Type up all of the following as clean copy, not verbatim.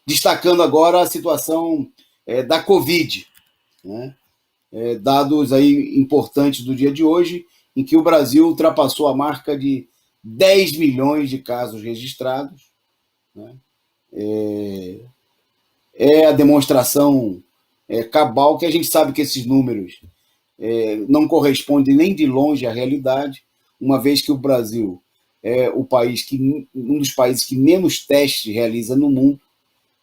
Destacando agora a situação da Covid, né? Dados aí importantes do dia de hoje, em que o Brasil ultrapassou a marca de 10 milhões de casos registrados, né? É a demonstração cabal que a gente sabe que esses números não correspondem nem de longe à realidade, uma vez que o Brasil é um dos países que menos testes realiza no mundo,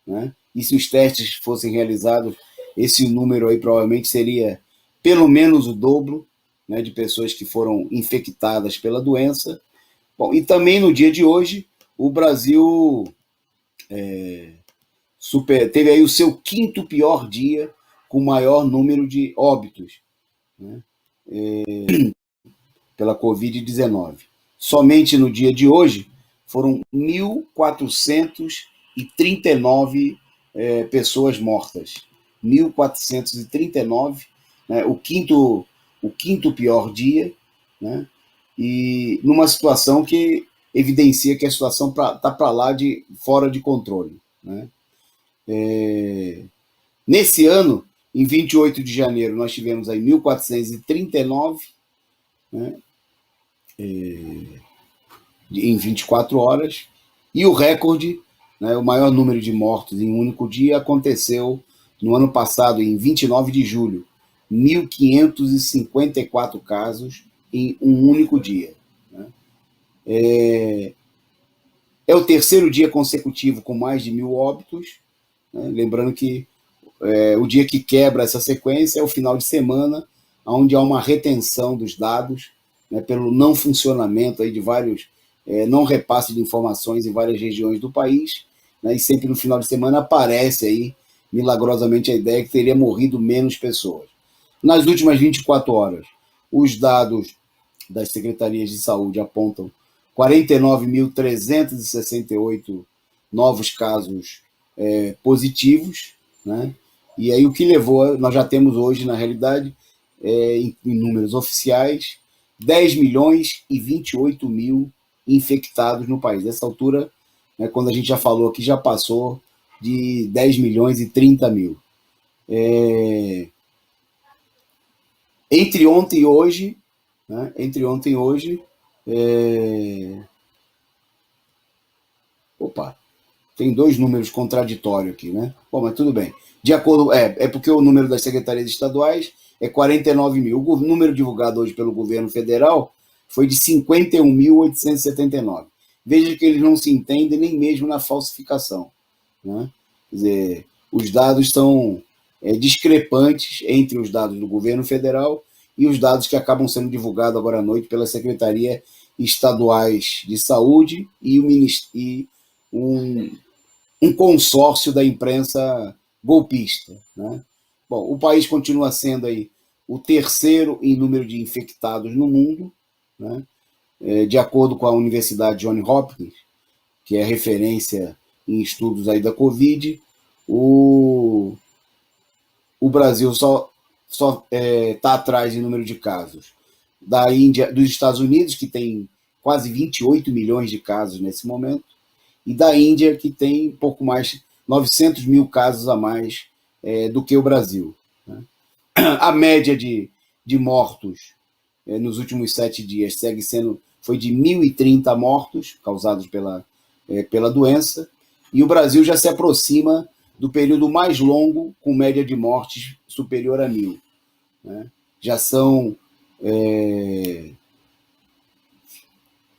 né? E se os testes fossem realizados, esse número aí provavelmente seria pelo menos o dobro, né, de pessoas que foram infectadas pela doença. Bom, e também no dia de hoje, o Brasil teve aí o seu quinto pior dia com maior número de óbitos, né, pela Covid-19. Somente no dia de hoje foram 1.439 pessoas mortas. 1.439, né, o quinto pior dia, né, e numa situação que evidencia que a situação está para lá de fora de controle, né. Nesse ano, em 28 de janeiro, nós tivemos aí 1.439, né, em 24 horas, e o recorde, né, o maior número de mortos em um único dia, aconteceu no ano passado, em 29 de julho, 1.554 casos em um único dia, né. É o terceiro dia consecutivo com mais de 1.000 óbitos, né, lembrando que o dia que quebra essa sequência é o final de semana, onde há uma retenção dos dados, né, pelo não funcionamento aí de vários, não repasse de informações em várias regiões do país, né, e sempre no final de semana aparece aí, milagrosamente, a ideia que teria morrido menos pessoas. Nas últimas 24 horas, os dados das secretarias de saúde apontam 49.368 novos casos positivos, né? E aí o que levou, nós já temos hoje, na realidade, em números oficiais, 10 milhões e 28 mil infectados no país. Nessa altura, né, quando a gente já falou aqui, já passou de 10 milhões e 30 mil. Entre ontem e hoje, né, opa, tem dois números contraditórios aqui, né? Bom, mas tudo bem. De acordo, porque o número das secretarias estaduais é 49 mil. O número divulgado hoje pelo governo federal foi de 51.879. Veja que eles não se entendem nem mesmo na falsificação, né? Quer dizer, os dados são discrepantes entre os dados do governo federal e os dados que acabam sendo divulgados agora à noite pela Secretaria Estaduais de Saúde e um consórcio da imprensa golpista, né? Bom, o país continua sendo aí o terceiro em número de infectados no mundo, né? De acordo com a Universidade Johns Hopkins, que é referência em estudos aí da Covid, o Brasil só está atrás em número de casos da Índia, dos Estados Unidos, que tem quase 28 milhões de casos nesse momento, e da Índia, que tem pouco mais, 900 mil casos a mais do que o Brasil, né? A média de mortos nos últimos 7 dias foi de 1.030 mortos causados pela doença, e o Brasil já se aproxima do período mais longo, com média de mortes superior a 1.000, né? Já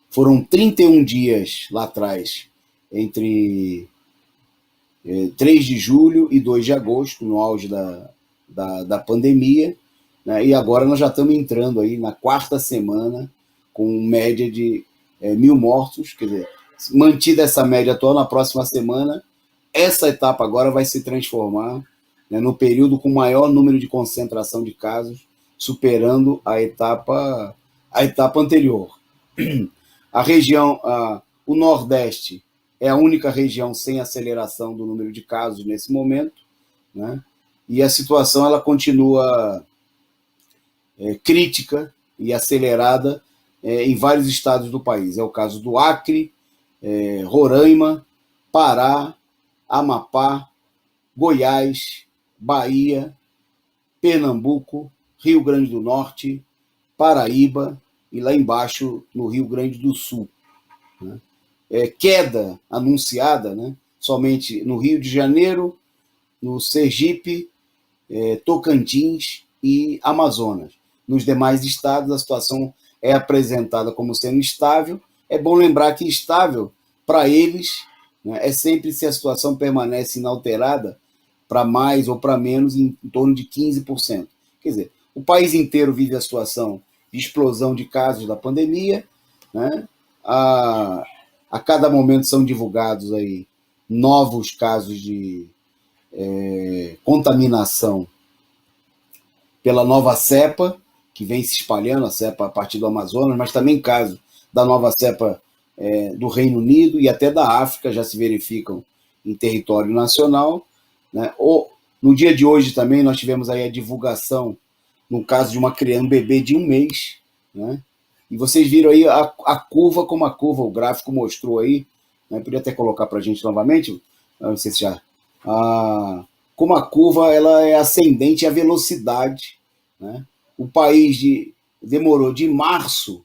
foram 31 dias lá atrás, entre 3 de julho e 2 de agosto, no auge da pandemia, né? E agora nós já estamos entrando aí na quarta semana com média de 1.000 mortos. Quer dizer, mantida essa média atual, na próxima semana, essa etapa agora vai se transformar, né, no período com maior número de concentração de casos, superando a etapa anterior. A região, o Nordeste, é a única região sem aceleração do número de casos nesse momento, né? E a situação ela continua crítica e acelerada em vários estados do país. É o caso do Acre, Roraima, Pará, Amapá, Goiás, Bahia, Pernambuco, Rio Grande do Norte, Paraíba e lá embaixo no Rio Grande do Sul. Né? Queda anunciada, né, somente no Rio de Janeiro, no Sergipe, Tocantins e Amazonas. Nos demais estados, a situação é apresentada como sendo estável. É bom lembrar que estável, para eles, né, é sempre se a situação permanece inalterada para mais ou para menos, em torno de 15%. Quer dizer, o país inteiro vive a situação de explosão de casos da pandemia, né? A cada momento são divulgados aí novos casos de contaminação pela nova cepa, que vem se espalhando, a cepa a partir do Amazonas, mas também casos da nova cepa do Reino Unido e até da África já se verificam em território nacional. Né? No dia de hoje também nós tivemos aí a divulgação, no caso de uma criança, um bebê de 1 mês, né? E vocês viram aí a curva, como a curva, o gráfico mostrou aí, né? Podia até colocar para a gente novamente, não sei se já... como a curva ela é ascendente à velocidade. Né? O país demorou de março,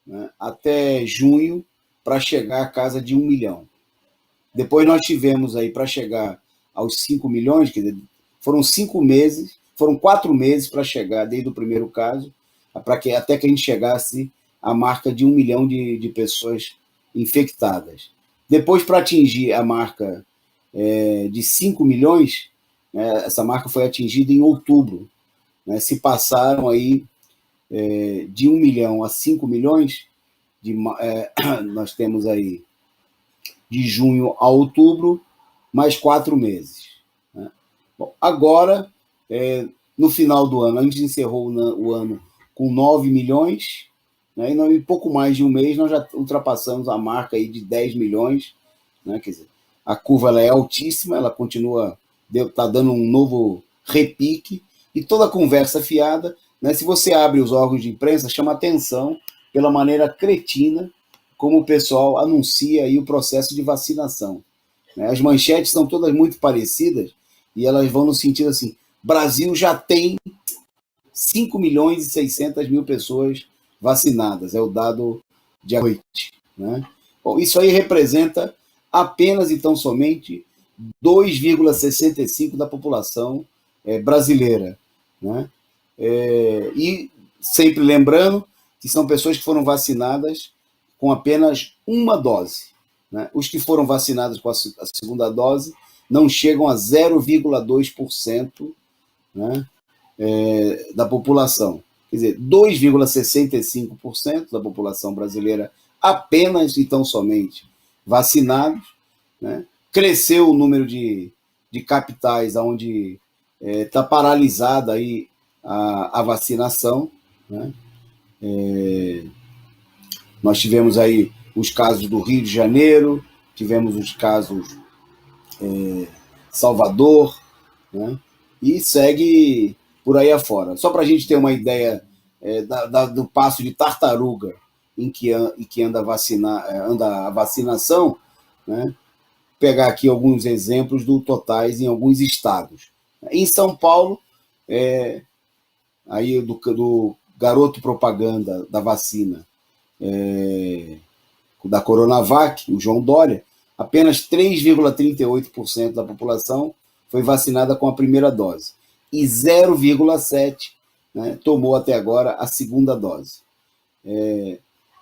né, até junho para chegar à casa de 1 milhão. Depois nós tivemos aí para chegar aos 5 milhões, quer dizer, foram 5 meses, foram 4 meses para chegar, desde o primeiro caso, até que a gente chegasse à marca de 1 milhão de pessoas infectadas. Depois, para atingir a marca de 5 milhões, né, essa marca foi atingida em outubro. Né, se passaram aí de 1 milhão a 5 milhões, nós temos aí de junho a outubro, mais 4 meses. Né? Bom, agora, no final do ano, a gente encerrou o ano com 9 milhões, né, e em pouco mais de um mês nós já ultrapassamos a marca aí de 10 milhões. Né, quer dizer, a curva ela é altíssima, ela continua, está dando um novo repique, e toda a conversa fiada, né, se você abre os órgãos de imprensa, chama atenção pela maneira cretina como o pessoal anuncia aí o processo de vacinação. Né? As manchetes são todas muito parecidas e elas vão no sentido assim: Brasil já tem 5 milhões e 600 mil pessoas vacinadas, é o dado de noite. Né? Bom, isso aí representa apenas e tão somente 2,65% da população brasileira. Né? E sempre lembrando que são pessoas que foram vacinadas com apenas uma dose. Né? Os que foram vacinados com a segunda dose não chegam a 0,2%, né, da população. Quer dizer, 2,65% da população brasileira apenas e tão somente vacinados. Né? Cresceu o número de capitais onde está paralisada aí a vacinação. Né? Nós tivemos aí os casos do Rio de Janeiro, tivemos os casos Salvador, né? E segue por aí afora. Só para a gente ter uma ideia do passo de tartaruga em que anda a vacinação, né? Pegar aqui alguns exemplos do totais em alguns estados. Em São Paulo, aí do garoto propaganda da vacina da Coronavac, o João Dória, apenas 3,38% da população foi vacinada com a primeira dose e 0,7%, né, tomou até agora a segunda dose.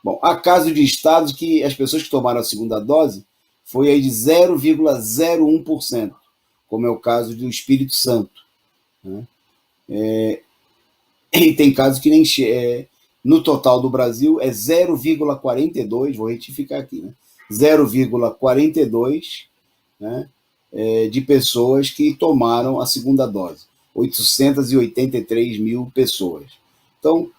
Bom, há casos de estados que as pessoas que tomaram a segunda dose foi aí de 0,01%, como é o caso do Espírito Santo. Né? E tem casos que nem no total do Brasil é 0,42%, vou retificar aqui, né? 0,42%, né, de pessoas que tomaram a segunda dose. 883 mil pessoas. Então,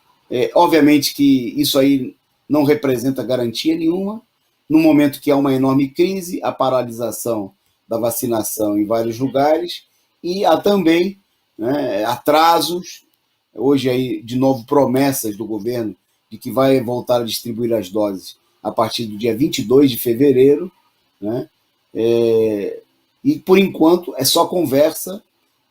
obviamente que isso aí não representa garantia nenhuma, no momento que há uma enorme crise, a paralisação da vacinação em vários lugares, e há também, né, atrasos, hoje aí, de novo, promessas do governo de que vai voltar a distribuir as doses a partir do dia 22 de fevereiro, né? E, por enquanto, é só conversa,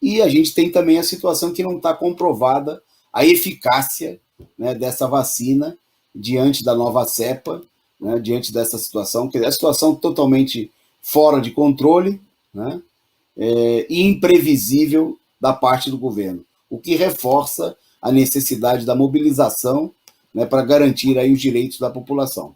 e a gente tem também a situação que não está comprovada a eficácia, né, dessa vacina diante da nova cepa, né, diante dessa situação, que é a situação totalmente fora de controle, né, e imprevisível da parte do governo, o que reforça a necessidade da mobilização, né, para garantir aí os direitos da população.